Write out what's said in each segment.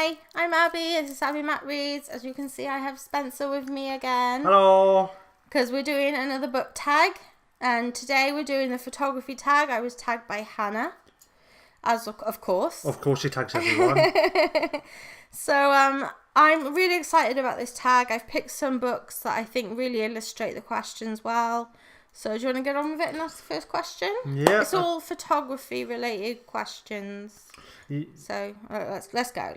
Hi, I'm Abby. This is Abby Matt Reads. As you can see, I have Spencer with me again. Hello. Because we're doing another book tag. And today we're doing the photography tag. I was tagged by Hannah. As of course. Of course, he tags everyone. So I'm really excited about this tag. I've picked some books that I think really illustrate the questions well. So do you want to get on with it and ask the first question? Yeah. It's all photography related questions. So let's go.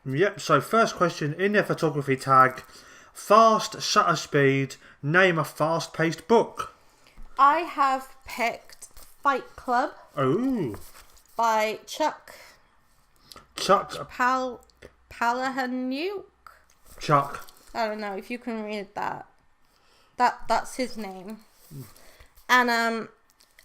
Yep, so first question in the photography tag. Fast shutter speed. Name a fast-paced book. I have picked Fight Club. Oh. By Chuck Palahniuk. Chuck. I don't know if you can read that. That's his name. And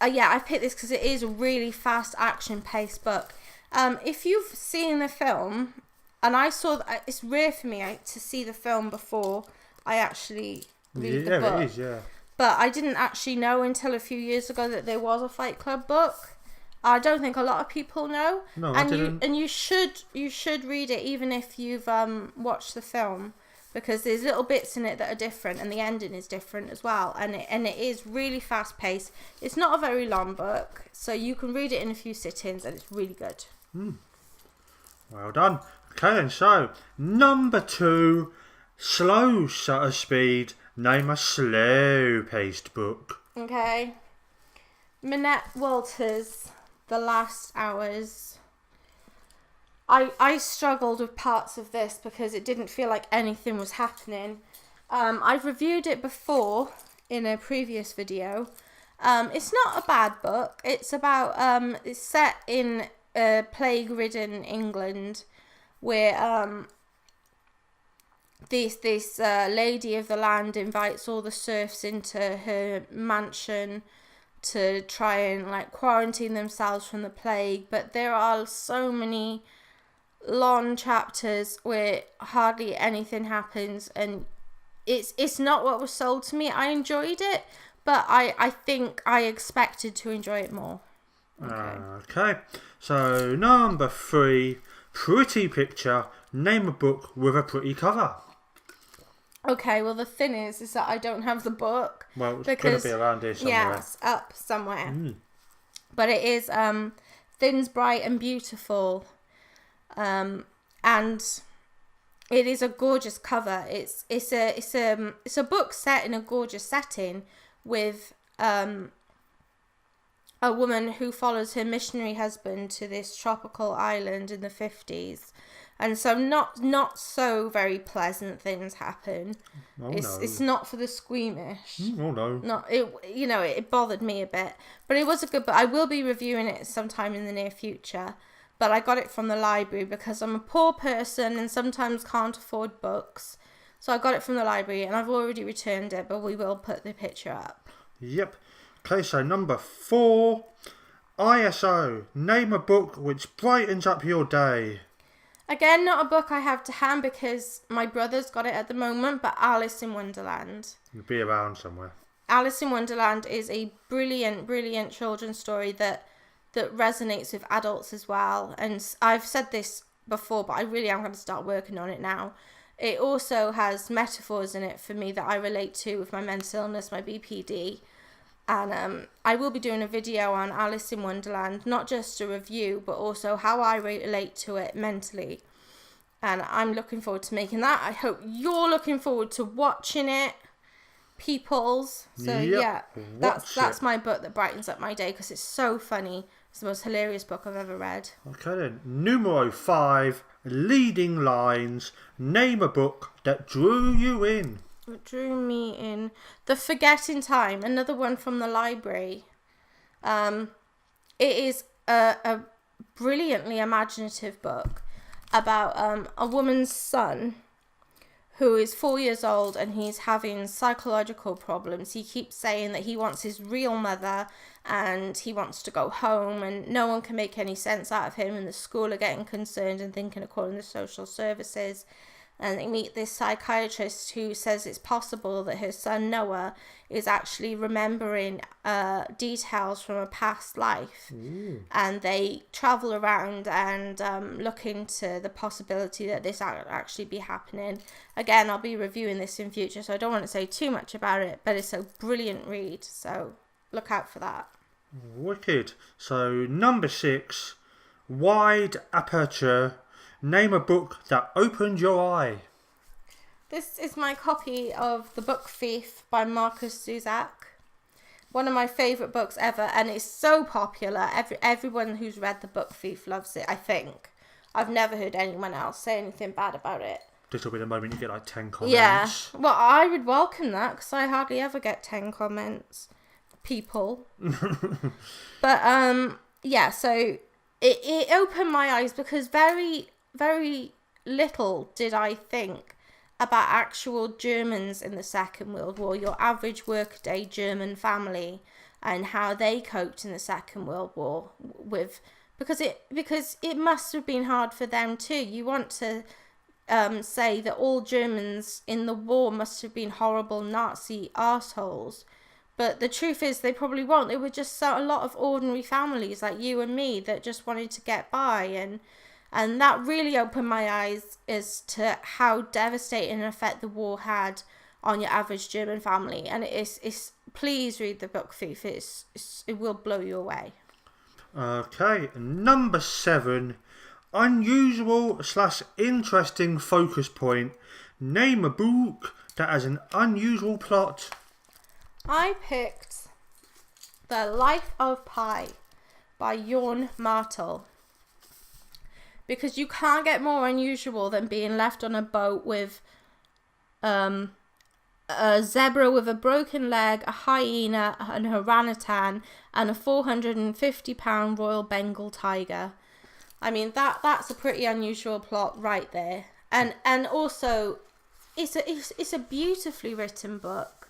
yeah, I picked this because it is a really fast action-paced book. If you've seen the film, and I saw it's rare for me to see the film before I actually read the book. Yeah, it is. Yeah. But I didn't actually know until a few years ago that there was a Fight Club book. I don't think a lot of people know. No, and I didn't. You should read it even if you've watched the film, because there's little bits in it that are different, and the ending is different as well. And it is really fast paced. It's not a very long book, so you can read it in a few sittings, and it's really good. Well done. Okay, then. So number 2, slow shutter speed. Name a slow-paced book. Okay, Minette Walters. The Last Hours. I struggled with parts of this because it didn't feel like anything was happening. I've reviewed it before in a previous video. It's not a bad book. It's about it's set in plague-ridden England, where this lady of the land invites all the serfs into her mansion to try and like quarantine themselves from the plague, but there are so many long chapters where hardly anything happens, and it's not what was sold to me. I enjoyed it, but I think I expected to enjoy it more. Okay. So number 3, pretty picture. Name a book with a pretty cover. Okay, well the thing is that I don't have the book. Well, it's going to be around here somewhere. Yeah, it's up somewhere. But it is Thins, Bright and Beautiful. And it is a gorgeous cover. It's a book set in a gorgeous setting with a woman who follows her missionary husband to this tropical island in the 50s. And so not so very pleasant things happen. Oh, it's not for the squeamish. Oh no. Not it. It bothered me a bit, but it was a good book. I will be reviewing it sometime in the near future. But I got it from the library because I'm a poor person and sometimes can't afford books. So I got it from the library and I've already returned it, but we will put the picture up. Yep. Okay, so number 4, ISO. Name a book which brightens up your day. Again, not a book I have to hand because my brother's got it at the moment, but Alice in Wonderland. It'll be around somewhere. Alice in Wonderland is a brilliant, brilliant children's story that resonates with adults as well. And I've said this before, but I really am going to start working on it now. It also has metaphors in it for me that I relate to with my mental illness, my BPD. And I will be doing a video on Alice in Wonderland, not just a review, but also how I relate to it mentally. And I'm looking forward to making that. I hope you're looking forward to watching it, peoples. So yeah, that's my book that brightens up my day because it's so funny. It's the most hilarious book I've ever read. Okay then, numero 5, leading lines. Name a book that drew you in. What drew me in? The Forgetting Time, another one from the library. It is a brilliantly imaginative book about a woman's son who is 4 years old and he's having psychological problems. He keeps saying that he wants his real mother and he wants to go home, and no one can make any sense out of him, and the school are getting concerned and thinking of calling the social services. and they meet this psychiatrist who says it's possible that her son Noah is actually remembering details from a past life. Ooh. And they travel around and look into the possibility that this actually be happening. Again, I'll be reviewing this in future, so I don't want to say too much about it, but it's a brilliant read, so look out for that. Wicked. So number 6, Wide Aperture. Name a book that opened your eye. This is my copy of The Book Thief by Marcus Zusak. One of my favourite books ever, and it's so popular. Everyone who's read The Book Thief loves it, I think. I've never heard anyone else say anything bad about it. This will be the moment you get like 10 comments. Yeah, well, I would welcome that, because I hardly ever get 10 comments. People. But, yeah, so it opened my eyes, because very, very little did I think about actual Germans in the Second World War, your average workaday German family, and how they coped in the Second World War because it must have been hard for them too. You want to say that all Germans in the war must have been horrible Nazi arseholes, but the truth is they probably weren't. They were just a lot of ordinary families like you and me that just wanted to get by, and that really opened my eyes as to how devastating an effect the war had on your average German family. And it's please read The Book Thief. It will blow you away. Okay, number 7, unusual / interesting focus point. Name a book that has an unusual plot. I picked The Life of Pi by Jorn Martel. Because you can't get more unusual than being left on a boat with a zebra with a broken leg, a hyena, an orangutan, and a 450-pound Royal Bengal tiger. I mean, that's a pretty unusual plot right there. And also, it's a beautifully written book,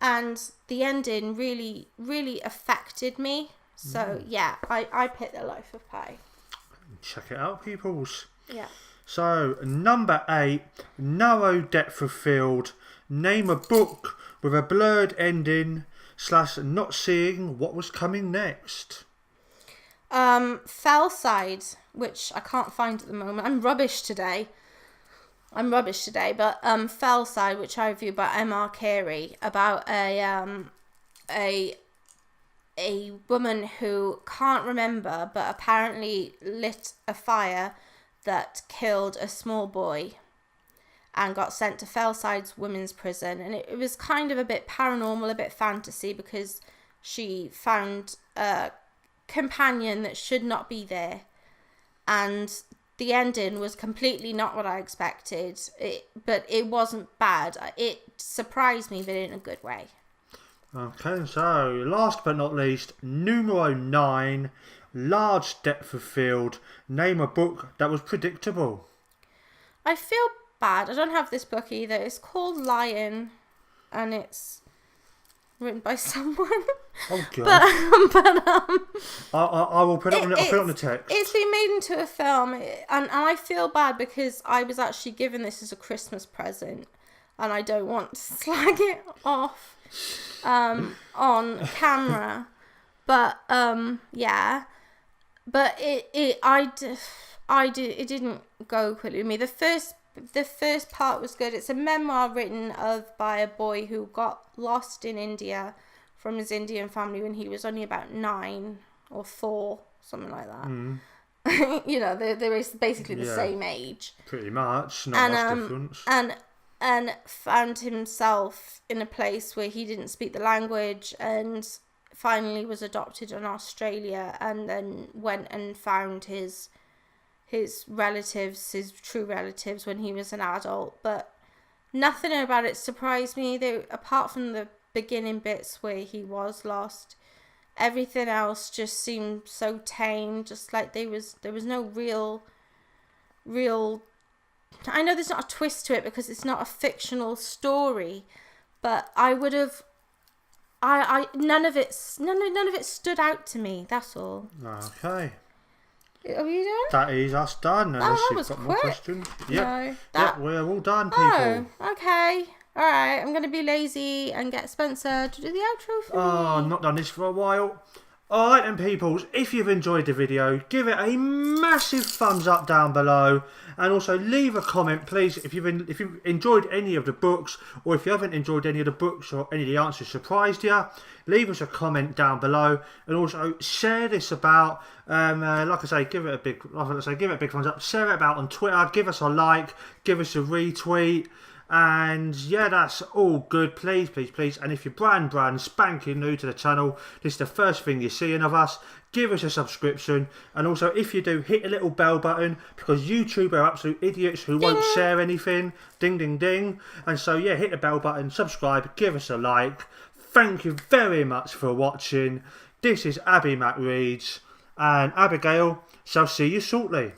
and the ending really, really affected me. So yeah, I picked The Life of Pi. Check it out, peoples. Yeah. So, number 8, narrow depth of field. Name a book with a blurred ending / not seeing what was coming next. Fellside, which I can't find at the moment. I'm rubbish today, but Fellside, which I reviewed by M.R. Carey, about a woman who can't remember but apparently lit a fire that killed a small boy and got sent to Fellside's women's prison. And it was kind of a bit paranormal, a bit fantasy, because she found a companion that should not be there. And the ending was completely not what I expected, but it wasn't bad. It surprised me, but in a good way. Okay, so last but not least, numero 9, large depth of field. Name a book that was predictable. I feel bad. I don't have this book either. It's called Lion, and it's written by someone. Oh god! but I will put it on. I'll put it on the text. It's been made into a film, and I feel bad because I was actually given this as a Christmas present, and I don't want to slag it off on camera. But yeah, but it didn't go quickly with me. The first part was good. It's a memoir written by a boy who got lost in India from his Indian family when he was only about 9 or 4, something like that. You know, they're basically the same age. Pretty much, not much difference. And found himself in a place where he didn't speak the language, and finally was adopted in Australia, and then went and found his relatives, his true relatives, when he was an adult. But nothing about it surprised me. Apart from the beginning bits where he was lost, everything else just seemed so tame. Just like there was no real. I know there's not a twist to it because it's not a fictional story, but I would have. None of it stood out to me. That's all. Okay. Are we done? That is us done. Unless that you've was got more quick. questions. No, Yep, we're all done, people. Oh, okay. Alright, I'm going to be lazy and get Spencer to do the outro for me. I've not done this for a while. Alright then, peoples, if you've enjoyed the video, give it a massive thumbs up down below, and also leave a comment, please, if you've enjoyed any of the books, or if you haven't enjoyed any of the books, or any of the answers surprised you, leave us a comment down below, and also share this about. Like I say, give it a big thumbs up. Share it about on Twitter. Give us a like. Give us a retweet. And yeah, that's all good. Please, please, please. And if you're brand spanking new to the channel, this is the first thing you're seeing of us, give us a subscription. And also, if you do, hit the little bell button, because YouTube are absolute idiots who won't share anything. Ding, ding, ding. And so yeah, hit the bell button, subscribe, give us a like. Thank you very much for watching. This is Abby Mac Reads, and Abigail shall see you shortly.